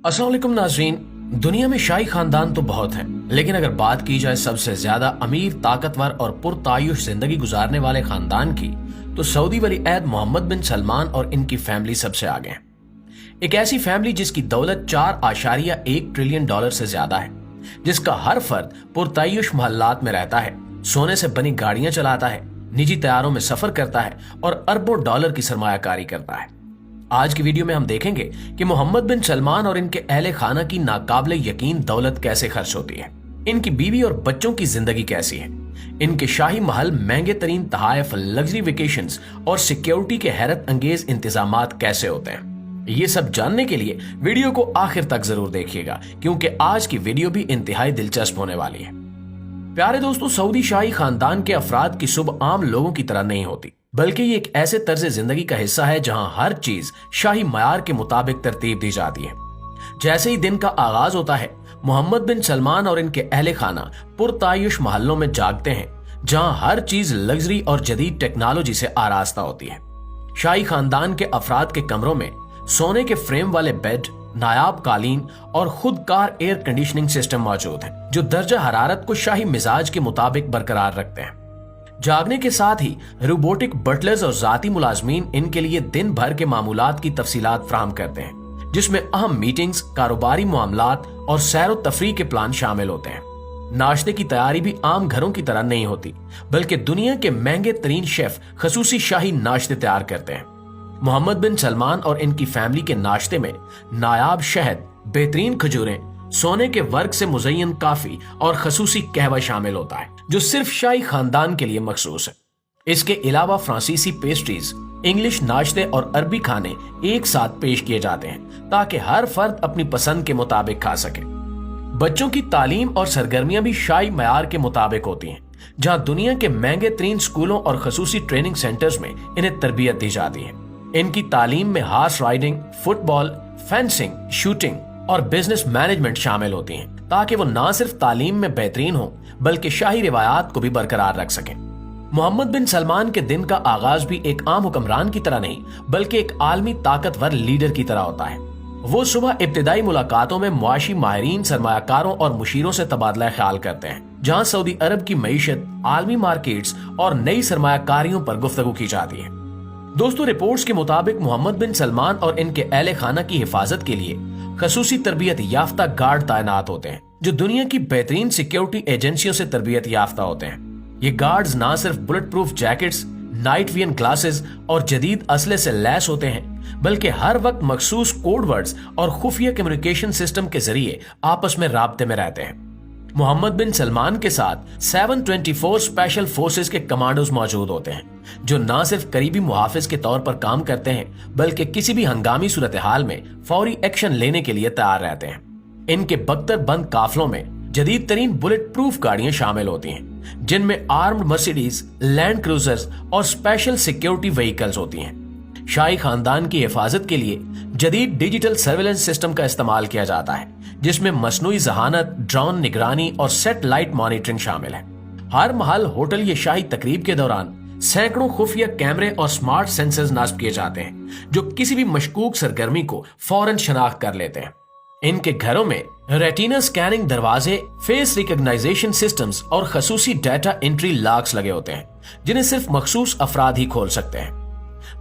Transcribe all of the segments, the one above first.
अस्सलाम वालेकुम नाज़रीन। दुनिया में शाही खानदान तो बहुत हैं, लेकिन अगर बात की जाए सबसे ज्यादा अमीर, ताकतवर और पुरतायुश जिंदगी गुजारने वाले खानदान की, तो सऊदी वलीअहद मोहम्मद बिन सलमान और इनकी फैमिली सबसे आगे है। एक ऐसी फैमिली जिसकी दौलत 4.1 ट्रिलियन डॉलर से ज्यादा है, जिसका हर फर्द पुरतायुश मोहल्लात में रहता है, सोने से बनी गाड़ियां चलाता है, निजी तैयारों में सफर करता है और अरबों डॉलर की सरमायाकारी करता है। आज की वीडियो में हम देखेंगे कि मोहम्मद बिन सलमान और इनके अहले खाना की नाकाबिले यकीन दौलत कैसे खर्च होती है, इनकी बीवी और बच्चों की जिंदगी कैसी है, इनके शाही महल, महंगे तरीन तहाइफ, लग्जरी वेकेशंस और सिक्योरिटी के हैरत अंगेज इंतजामात कैसे होते हैं। ये सब जानने के लिए वीडियो को आखिर तक जरूर देखिएगा, क्योंकि आज की वीडियो भी इंतहाई दिलचस्प होने वाली है। प्यारे दोस्तों, सऊदी शाही खानदान के अफराद की सुबह आम लोगों की तरह नहीं होती, बल्कि ये एक ऐसे तर्ज जिंदगी का हिस्सा है जहां हर चीज शाही मयार के मुताबिक तरतीब दी जाती है। जैसे ही दिन का आगाज होता है, मोहम्मद बिन सलमान और इनके अहले खाना पुरतायुश महलों में जागते हैं, जहां हर चीज लग्जरी और जदीद टेक्नोलॉजी से आरास्ता होती है। शाही खानदान के अफराद के कमरों में सोने के फ्रेम वाले बेड, नायाब कालीन और खुदकार एयर कंडीशनिंग सिस्टम मौजूद है, जो दर्जा हरारत को शाही मिजाज के मुताबिक बरकरार रखते हैं। जागने के साथ ही रोबोटिक बटलर्स और जाती मुलाजमीन इनके लिए दिन भर के मामूलात की तफसीलात फराहम करते हैं, जिसमें अहम मीटिंग्स, कारोबारी मामलात और सैर व तफरीह के प्लान शामिल होते हैं। नाश्ते की तैयारी भी आम घरों की तरह नहीं होती, बल्कि दुनिया के महंगे तरीन शेफ खसूसी शाही नाश्ते तैयार करते हैं। मोहम्मद बिन सलमान और इनकी फैमिली के नाश्ते में नायाब शहद, बेहतरीन खजूरें, सोने के वर्क से मुज़य्यन काफी और खसूसी कहवा शामिल होता है, जो सिर्फ शाही खानदान के लिए मखसूस है। इसके अलावा फ्रांसीसी पेस्ट्रीज, इंग्लिश नाश्ते और अरबी खाने एक साथ पेश किए जाते हैं, ताकि हर फर्द अपनी पसंद के मुताबिक खा सके। बच्चों की तालीम और सरगर्मियां भी शाही मयार के मुताबिक होती हैं, जहां दुनिया के महंगे तरीन स्कूलों और खसूसी ट्रेनिंग सेंटर्स में इन्हें तरबियत दी जाती है। इनकी तालीम में horse riding, football, fencing, shooting और बिजनेस मैनेजमेंट शामिल होती हैं, ताकि वो न सिर्फ तालीम में बेहतरीन हो, बल्कि शाही रिवायात को भी बरकरार रख सकें। मोहम्मद बिन सलमान के दिन का आगाज भी एक आम हुक्मरान की तरह नहीं, बल्कि एक आलमी ताकतवर लीडर की तरह होता है। वो सुबह इब्तिदाई मुलाकातों में मुआशी माहिरीन, सरमायाकारों और मुशीरों से तबादला ख्याल करते हैं, जहां सऊदी अरब की मईशत, आलमी मार्केट्स और नई सरमायाकारियों पर गुफ्तगू की जाती है। दोस्तों, रिपोर्ट्स के मुताबिक मोहम्मद बिन सलमान और इनके अहले खाना की हिफाजत के लिए खसूसी तरबियत याफ्ता गार्ड तैनात होते हैं, जो दुनिया की बेहतरीन सिक्योरिटी एजेंसियों से तरबियत याफ्ता होते हैं। ये गार्ड्स ना सिर्फ bullet proof jackets, night vision glasses और जदीद असले से लैस होते हैं, बल्कि हर वक्त मखसूस कोड वर्ड्स और खुफिया कम्युनिकेशन सिस्टम के जरिए आपस में राब्ते में रहते हैं। मोहम्मद बिन सलमान के साथ 724 स्पेशल फोर्सेस के कमांडोज मौजूद होते हैं, जो न सिर्फ करीबी मुहाफिज के तौर पर काम करते हैं, बल्कि किसी भी हंगामी सूरत हाल में फौरी एक्शन लेने के लिए तैयार रहते हैं। इनके बख्तर बंद काफलों में जदीद तरीन बुलेट प्रूफ गाड़ियां शामिल होती हैं, जिनमें आर्म्ड मर्सिडीज, लैंड क्रूजर्स और स्पेशल सिक्योरिटी व्हीकल्स होती हैं। शाही खानदान की हिफाजत के लिए जदीद डिजिटल सर्वेलेंस सिस्टम का इस्तेमाल किया जाता है, जिसमें मसनूई जहानत, ड्रोन निगरानी और सैटेलाइट मॉनिटरिंग शामिल है। हर महल, होटल या शाही तकरीब के दौरान सैकड़ों खुफिया कैमरे और स्मार्ट सेंसर्स नस्ब किए जाते हैं, जो किसी भी मशकूक सरगर्मी को फौरन शनाख्त कर लेते हैं। इनके घरों में रेटिना स्कैनिंग दरवाजे, फेस रिकॉग्नाइजेशन सिस्टम्स और खसूसी डाटा एंट्री लॉक्स लगे होते हैं, जिन्हें सिर्फ मखसूस अफराद ही खोल सकते हैं।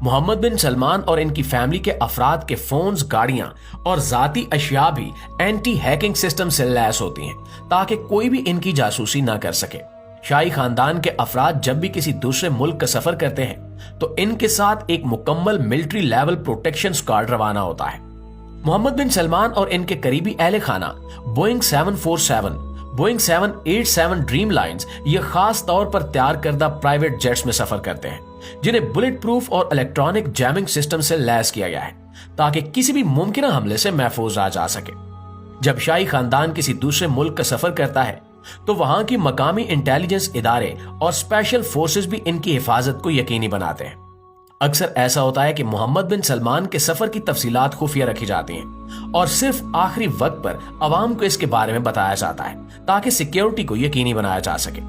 मोहम्मद बिन सलमान और इनकी फैमिली के अफराद के फोन्स, गाड़ियां और जाती अशिया भी एंटी हैकिंग सिस्टम से लैस होती हैं, ताकि कोई भी इनकी जासूसी ना कर सके। शाही खानदान के अफराद जब भी किसी दूसरे मुल्क का सफर करते हैं, तो इनके साथ एक मुकम्मल मिलिट्री लेवल प्रोटेक्शन स्क्वाड रवाना होता है। मोहम्मद बिन सलमान और इनके करीबी अहले खाना बोइंग 747, बोइंग 787 ड्रीम लाइन्स ये खास तौर पर तैयार करदा प्राइवेट जेट्स में सफर करते हैं, जिन्हें बुलेट प्रूफ और इलेक्ट्रॉनिक जैमिंग सिस्टम से लैस किया गया है, ताकि किसी भी मुमकिन हमले से महफूज रहा जा सके। जब शाही खानदान किसी दूसरे मुल्क का सफर करता है, तो वहां की मकामी इंटेलिजेंस इदारे और स्पेशल फोर्सेस भी इनकी हिफाजत को यकीनी बनाते हैं। अक्सर ऐसा होता है कि मोहम्मद बिन सलमान के सफर की तफसीलात खुफिया रखी जाती हैं और सिर्फ आखिरी वक्त पर अवाम को इसके बारे में बताया जाता है, ताकि सिक्योरिटी को यकीनी बनाया जा सके।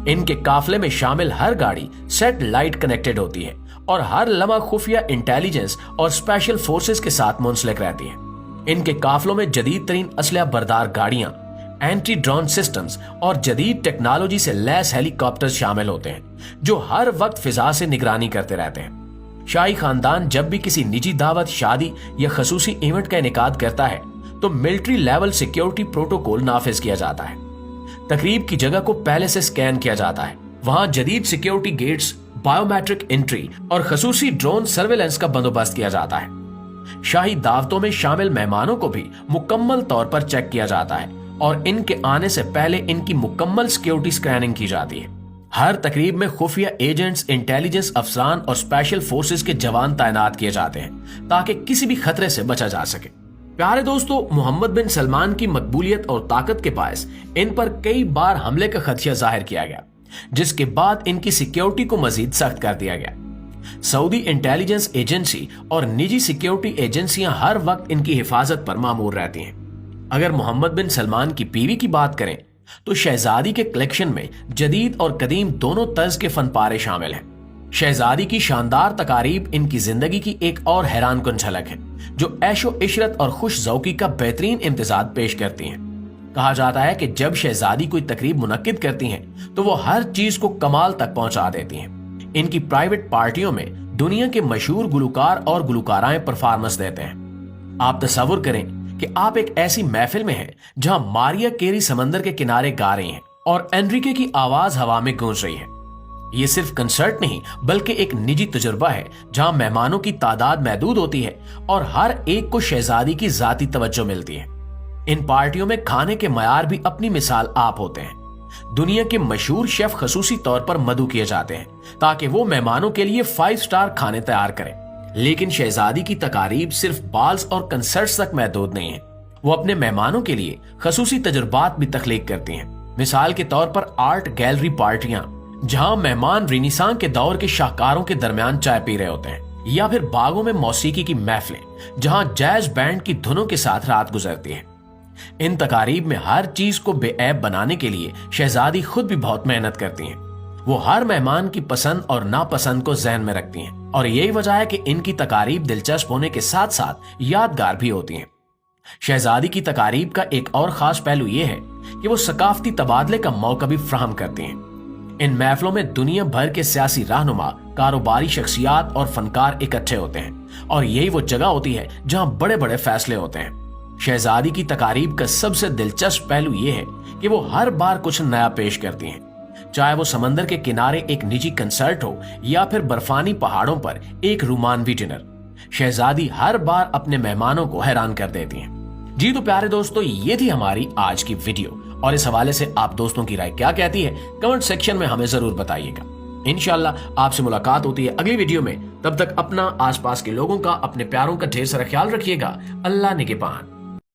इनके काफले में शामिल हर गाड़ी सैटेलाइट कनेक्टेड होती है और हर लम्हा खुफिया इंटेलिजेंस और स्पेशल फोर्सेस के साथ मुंसलिक रहती है। इनके काफलों में जदीद तरीन असलहा बरदार गाड़ियां, एंटी ड्रोन सिस्टम्स और जदीद टेक्नोलॉजी से लैस हेलीकॉप्टर शामिल होते हैं जो हर वक्त फिजा से निगरानी करते रहते हैं। शाही खानदान जब भी किसी निजी दावत, शादी या खसूसी इवेंट का इनेकाद करता है तो मिलिट्री लेवल सिक्योरिटी प्रोटोकॉल नाफिज किया जाता है। तकरीब की जगह को पहले से स्कैन किया जाता है। वहां जदीद सिक्योरिटी गेट्स, बायोमेट्रिक एंट्री और खसूसी ड्रोन सर्वेलेंस का बंदोबस्त किया जाता है। शाही दावतों में शामिल मेहमानों को भी मुकम्मल तौर पर चेक किया जाता है और इनके आने से पहले इनकी मुकम्मल सिक्योरिटी स्कैनिंग की जाती है। हर तकरीब में खुफिया एजेंट्स, इंटेलिजेंस अफसरान और स्पेशल फोर्सेस के जवान तैनात किए जाते हैं ताकि किसी भी खतरे से बचा जा सके। प्यारे दोस्तों, मोहम्मद बिन सलमान की मकबूलियत और ताकत के बायस इन पर कई बार हमले का खदशा जाहिर किया गया, जिसके बाद इनकी सिक्योरिटी को मजीद सख्त कर दिया गया। सऊदी इंटेलिजेंस एजेंसी और निजी सिक्योरिटी एजेंसियां हर वक्त इनकी हिफाजत पर मामूर रहती हैं। अगर मोहम्मद बिन सलमान की बीवी की बात करें तो शहजादी के कलेक्शन में जदीद और कदीम दोनों तर्ज के फनपारे शामिल हैं। शहजादी की शानदार तकारीब इनकी जिंदगी की एक और हैरान कुन झलक है जो ऐशो इशरत और खुश ज़ौकी का बेहतरीन इम्तिजाज पेश करती हैं। कहा जाता है कि जब शहजादी कोई तकरीब मुनक्किद करती हैं तो वो हर चीज को कमाल तक पहुंचा देती हैं। इनकी प्राइवेट पार्टियों में दुनिया के मशहूर गुलकार और गुलकाराएं परफॉर्मेंस देते हैं। आप तसव्वुर करें कि आप एक ऐसी महफिल में हैं जहां मारिया केरी समंदर के किनारे गा रही हैं और एनरिके की आवाज हवा में गूंज रही है। ये सिर्फ कंसर्ट नहीं बल्कि एक निजी तजुर्बा है जहां मेहमानों की तादाद महदूद होती है और हर एक को शहजादी की जाती तवज्जो मिलती है। इन पार्टियों में खाने के मयार भी अपनी मिसाल आप होते हैं। दुनिया के मशहूर शेफ खसूसी तौर पर मदऊ किए जाते हैं ताकि वो मेहमानों के लिए 5 स्टार खाने तैयार करें। लेकिन शहजादी की तकारीब सिर्फ बाल्स और कंसर्ट्स तक महदूद नहीं है। वो अपने मेहमानों के लिए खसूसी तजुर्बात भी तख्लीक करती हैं। मिसाल के तौर पर आर्ट गैलरी पार्टियां जहां मेहमान रेनेसां के दौर के शाहकारों के दरमियान चाय पी रहे होते हैं, या फिर बागों में मौसीकी की महफिलें जहां जैज बैंड की धुनों के साथ रात गुजरती है। इन तकारीब में हर चीज को बेऐब बनाने के लिए शहजादी खुद भी बहुत मेहनत करती हैं। वो हर मेहमान की पसंद और नापसंद को ज़हन में रखती हैं और यही वजह है कि इनकी तकारीब दिलचस्प होने के साथ साथ यादगार भी होती हैं। शहजादी की तकारीब का एक और खास पहलू यह है कि वो सकाफती तबादले का मौका भी फराहम करती हैं। इन महफिलों में दुनिया भर के सियासी रहनुमा, कारोबारी शख्सियात और फनकार इकट्ठे होते हैं और यही वो जगह होती है जहां बड़े बड़े फैसले होते हैं। शहजादी की तकारीब का सबसे दिलचस्प पहलू यह है कि वो हर बार कुछ नया पेश करती हैं, चाहे वो समंदर के किनारे एक निजी कंसर्ट हो या फिर बर्फानी पहाड़ों पर एक रोमानवी डिनर। शहजादी हर बार अपने मेहमानों को हैरान कर देती हैं। जी तो प्यारे दोस्तों, ये थी हमारी आज की वीडियो और इस हवाले से आप दोस्तों की राय क्या कहती है कमेंट सेक्शन में हमें जरूर बताइएगा। इंशाल्लाह आपसे मुलाकात होती है अगली वीडियो में। तब तक अपना, आसपास के लोगों का, अपने प्यारों का ढेर सारा ख्याल रखिएगा। अल्लाह निगहबान।